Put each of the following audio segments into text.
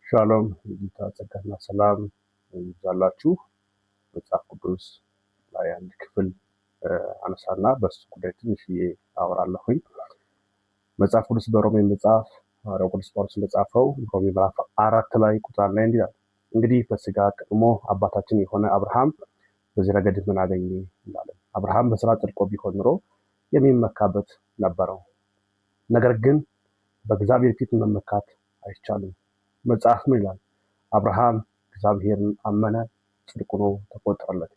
ሻሎም ጌታ ጸጋና ሰላም ይብዛላችሁ። መጽሐፍ ቅዱስ ላይ አንድ ክፍል አነሳና በሱ ጉዳይ ትንሽዬ አወራለሁኝ። መጽሐፍ ቅዱስ በሮሜ መጽሐፍ ሐዋርያው ቅዱስ ጳውሎስ እንደጻፈው ሮሜ ምዕራፍ 4 ላይ ቁጥር 1 እንዲህ ይላል፣ እንግዲህ በሥጋ ቀድሞ አባታችን የሆነ አብርሃም በዚህ ረገድ ምን አገኘ ይላል። አብርሃም በሥራ ጸድቆ ቢሆን ኖሮ የሚመካበት ነበረው፣ ነገር ግን በእግዚአብሔር ፊት መመካት አይቻልም። መጽሐፍ ምን ይላል? አብርሃም እግዚአብሔርን አመነ፣ ጽድቅ ሆኖ ተቆጠረለት።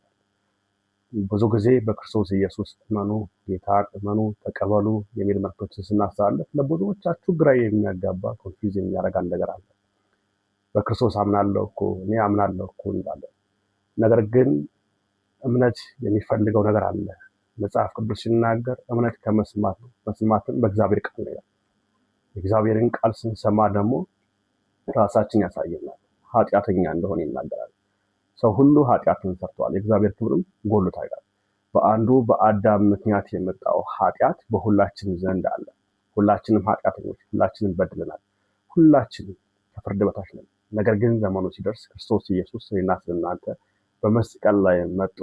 ብዙ ጊዜ በክርስቶስ ኢየሱስ እመኑ፣ ጌታን እመኑ፣ ተቀበሉ የሚል መልእክቶችን ስናስተላልፍ ለብዙዎቻችሁ ግራ የሚያጋባ ኮንፊውዝ የሚያደርግ ነገር አለ። በክርስቶስ አምናለሁ እኮ እኔ አምናለሁ እኮ እንላለን። ነገር ግን እምነት የሚፈልገው ነገር አለ። መጽሐፍ ቅዱስ ሲናገር እምነት ከመስማት ነው፣ መስማትም በእግዚአብሔር ቃል ነው። የእግዚአብሔርን ቃል ስንሰማ ደግሞ ራሳችን ያሳየናል፣ ኃጢአተኛ እንደሆነ ይናገራል። ሰው ሁሉ ኃጢአትን ሰርቷል፣ የእግዚአብሔር ክብርም ጎድሎታል። በአንዱ በአዳም ምክንያት የመጣው ኃጢአት በሁላችን ዘንድ አለ። ሁላችንም ኃጢአተኞች፣ ሁላችንም በድለናል፣ ሁላችንም ከፍርድ በታች ነን። ነገር ግን ዘመኑ ሲደርስ ክርስቶስ ኢየሱስ እኔና እናንተ በመስቀል ላይ መጥቶ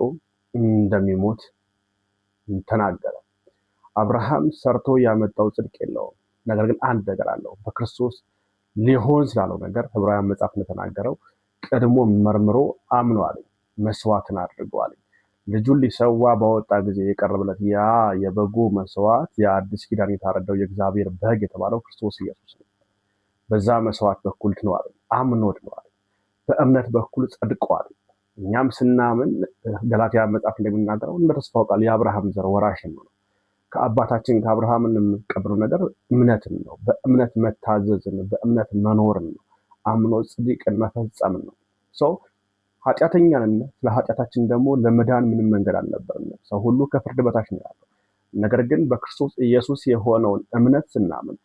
እንደሚሞት ተናገረ። አብርሃም ሰርቶ ያመጣው ጽድቅ የለውም፣ ነገር ግን አንድ ነገር አለው። በክርስቶስ ሊሆን ስላለው ነገር ዕብራውያን መጽሐፍ እንደተናገረው ቀድሞ መርምሮ አምኗል፣ መስዋዕትን አድርጓል። ልጁን ሊሰዋ ባወጣ ጊዜ የቀረበለት ያ የበጉ መስዋዕት የአዲስ ኪዳን የታረደው የእግዚአብሔር በግ የተባለው ክርስቶስ ኢየሱስ ነው። በዛ መስዋዕት በኩል ድኗል፣ አምኖ ድኗል። በእምነት በኩል ጸድቋል። እኛም ስናምን ገላትያ መጽሐፍ እንደሚናገረው እንደ ተስፋው ቃል የአብርሃም ዘር ወራሽ ነው። ከአባታችን ከአብርሃም የምንቀበለው ነገር እምነትን ነው። በእምነት መታዘዝን፣ በእምነት መኖርን ነው። አምኖ ጽድቅን መፈጸምን ነው። ሰው ኃጢአተኛን፣ ስለ ኃጢአታችን ደግሞ ለመዳን ምንም መንገድ አልነበረም። ሰው ሁሉ ከፍርድ በታች ነው ያለው። ነገር ግን በክርስቶስ ኢየሱስ የሆነውን እምነት ስናምን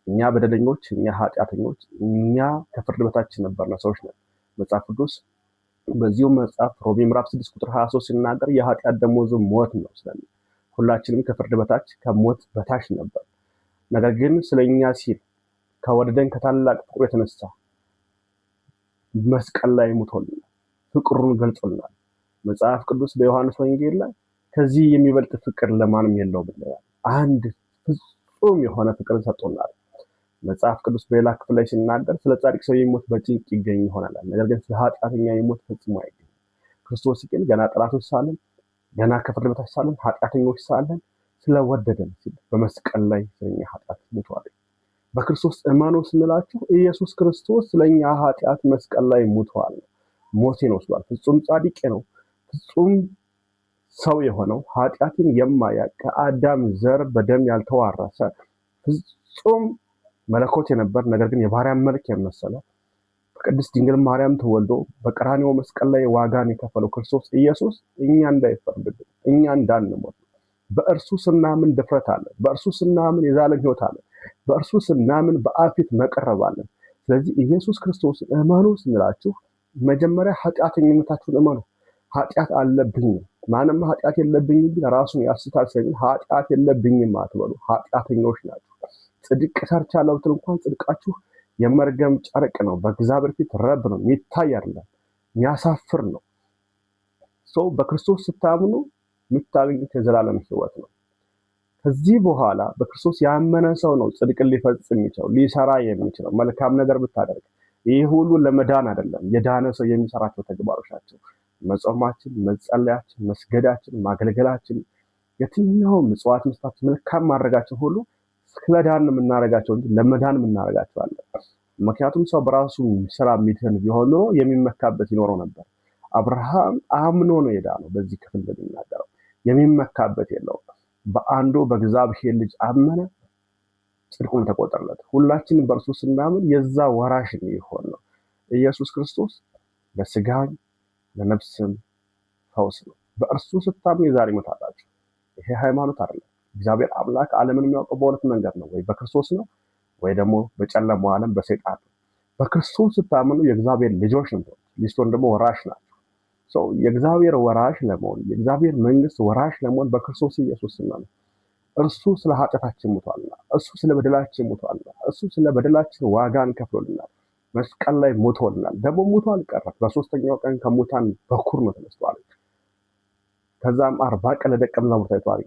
እኛ በደለኞች፣ እኛ ኃጢአተኞች፣ እኛ ከፍርድ በታች ነበርነ ሰዎች ነን። መጽሐፍ ቅዱስ በዚሁ መጽሐፍ ሮሜ ምዕራፍ 6 ቁጥር 23 ሲናገር የኃጢአት ደመወዙ ሞት ነው ስለሚል ሁላችንም ከፍርድ በታች ከሞት በታች ነበር። ነገር ግን ስለኛ ሲል ከወደደን ከታላቅ ፍቅሩ የተነሳ መስቀል ላይ ሞቶልናል፣ ፍቅሩን ገልጾልናል። መጽሐፍ ቅዱስ በዮሐንስ ወንጌል ላይ ከዚህ የሚበልጥ ፍቅር ለማንም የለውም ይላል። አንድ ፍጹም የሆነ ፍቅርን ሰጥቶናል። መጽሐፍ ቅዱስ በሌላ ክፍል ላይ ሲናገር ስለ ጻድቅ ሰው የሚሞት በጭንቅ ይገኝ ይሆናል፣ ነገር ግን ስለ ኃጢአተኛ የሚሞት ፈጽሞ አይገኝም። ክርስቶስ ግን ገና ጠላቶች ሳለን፣ ገና ከፍርድ በታች ሳለን፣ ኃጢአተኞች ሳለን ስለወደደን ሲል በመስቀል ላይ ስለኛ ኃጢአት ሞቷል። በክርስቶስ እመኑ ስንላችሁ ኢየሱስ ክርስቶስ ስለኛ ኃጢአት መስቀል ላይ ሞቷል፣ ሞቴን ወስዷል። ፍጹም ጻድቅ ነው፣ ፍጹም ሰው የሆነው ኃጢአትን የማያውቅ ከአዳም ዘር በደም ያልተዋረሰ ፍጹም መለኮት የነበር ነገር ግን የባሪያን መልክ የመሰለ በቅድስት ድንግል ማርያም ተወልዶ በቀራንዮ መስቀል ላይ ዋጋን የከፈለው ክርስቶስ ኢየሱስ እኛ እንዳይፈርድብን፣ እኛ እንዳንሞት በእርሱ ስናምን ድፍረት አለን፣ በእርሱ ስናምን የዘላለም ሕይወት አለን፣ በእርሱ ስናምን በአብ ፊት መቅረብ አለን። ስለዚህ ኢየሱስ ክርስቶስ እመኑ ስንላችሁ መጀመሪያ ኃጢአተኝነታችሁን እመኑ። ኃጢአት አለብኝ፣ ማንም ኃጢአት የለብኝም ቢል ራሱን ያስታል። ስለዚህ ኃጢአት የለብኝም አትበሉ፣ ኃጢአተኞች ናችሁ። ጽድቅ ሰርቻለሁ ብትል እንኳን ጽድቃችሁ የመርገም ጨርቅ ነው፣ በእግዚአብሔር ፊት ረብ ነው፣ የሚታይ አይደለም፣ የሚያሳፍር ነው። ሰው በክርስቶስ ስታምኑ የምታገኙት የዘላለም ሕይወት ነው። ከዚህ በኋላ በክርስቶስ ያመነ ሰው ነው ጽድቅን ሊፈጽም የሚችለው፣ ሊሰራ የሚችለው። መልካም ነገር ብታደርግ ይህ ሁሉ ለመዳን አይደለም፣ የዳነ ሰው የሚሰራቸው ተግባሮች ናቸው። መጾማችን፣ መጸለያችን፣ መስገዳችን፣ ማገልገላችን፣ የትኛውም ምጽዋት መስጠታችን፣ መልካም ማድረጋችን ሁሉ ስለዳን የምናደርጋቸው እንጂ ለመዳን የምናደርጋቸው አለ። ምክንያቱም ሰው በራሱ ስራ የሚድን ቢሆን ኖሮ የሚመካበት ይኖረው ነበር። አብርሃም አምኖ ነው የዳነው። በዚህ ክፍል እንደሚናገረው የሚመካበት የለውም። በአንዱ በእግዚአብሔር ልጅ አመነ፣ ጽድቁን ተቆጠረለት። ሁላችንም በእርሱ ስናምን የዛ ወራሽ ይሆን ነው። ኢየሱስ ክርስቶስ ለስጋም ለነፍስም ፈውስ ነው። በእርሱ ስታምኑ የዛሬ ሕይወት አላችሁ። ይሄ ሃይማኖት አይደለም። እግዚአብሔር አምላክ ዓለምን የሚያውቀው በሁለት መንገድ ነው፣ ወይ በክርስቶስ ነው ወይ ደግሞ በጨለማው ዓለም በሰይጣን ነው። በክርስቶስ ስታምኑ የእግዚአብሔር ልጆች ነው፣ ሊስቶን ደግሞ ወራሽ ናቸው። ሰው የእግዚአብሔር ወራሽ ለመሆን የእግዚአብሔር መንግስት ወራሽ ለመሆን በክርስቶስ ኢየሱስ ስናምን እርሱ ስለ ኃጢአታችን ሞቷልና፣ እሱ ስለ በደላችን ሞቷልና፣ እሱ ስለ በደላችን ዋጋን ከፍሎልናል። መስቀል ላይ ሞቶልናል። ደግሞ ሞቶ አልቀረም። በሶስተኛው ቀን ከሙታን በኩር ነው ተነስቷል። ከዛም 40 ቀን ለደቀ መዛሙርቱ ታይቷል።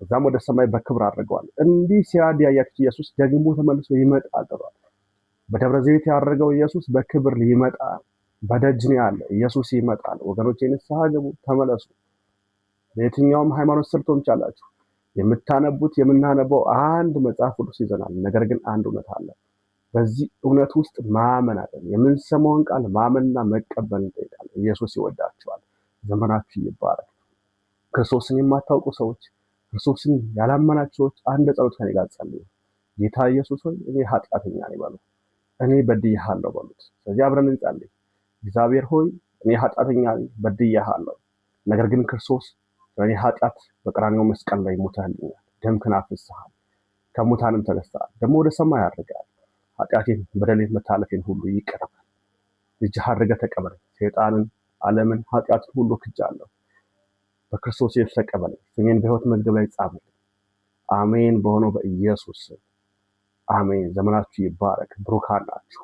ከዛም ወደ ሰማይ በክብር አድርገዋል። እንዲህ ሲያድ ያያችሁት ኢየሱስ ደግሞ ተመልሶ ይመጣል ተብሏል። በደብረ ዘይት ያደረገው ኢየሱስ በክብር ይመጣል። በደጅ ነው ያለ ኢየሱስ ይመጣል። ወገኖቼ ንስሐ ግቡ፣ ተመለሱ። በየትኛውም ሃይማኖት ስርቶች አላችሁ። የምታነቡት የምናነበው አንድ መጽሐፍ ቅዱስ ይዘናል። ነገር ግን አንድ እውነት አለ። በዚህ እውነት ውስጥ ማመን አለ። የምንሰማውን ቃል ማመንና መቀበል እንጠይቃለን። ኢየሱስ ይወዳችኋል። ዘመናችሁ ይባረክ። ክርስቶስን የማታውቁ ሰዎች፣ ክርስቶስን ያላመናችሁ ሰዎች አንድ ጸሎት ከኔ ጋር ጸልዩ። ጌታ ኢየሱስ ሆይ እኔ ኃጢአተኛ ነኝ በሉ። እኔ በድዬሃለሁ በሉት። ስለዚህ አብረን እንጸልይ። እግዚአብሔር ሆይ እኔ ኃጢአተኛ ነኝ፣ በድዬሃለሁ። ነገር ግን ክርስቶስ ስለኔ ኃጢአት በቀራንዮ መስቀል ላይ ሞተህልኛል። ደምህን አፍስሰሃል፣ ከሙታንም ተነስተሃል። ደግሞ ወደ ሰማይ አድርገሃል። ኃጢአቴን፣ በደሌን፣ መታለፌን ሁሉ ይቅር በል። ልጅህ አድርገህ ተቀበለኝ። ሰይጣንን፣ ዓለምን፣ ኃጢአትን ሁሉ ክጃለሁ። በክርስቶስ ኢየሱስ ተቀበለኝ። ስሜን በሕይወት መዝገብ ላይ ጻፍልኝ። አሜን። በሆነው በኢየሱስ አሜን። ዘመናችሁ ይባረክ። ብሩካን ናችሁ።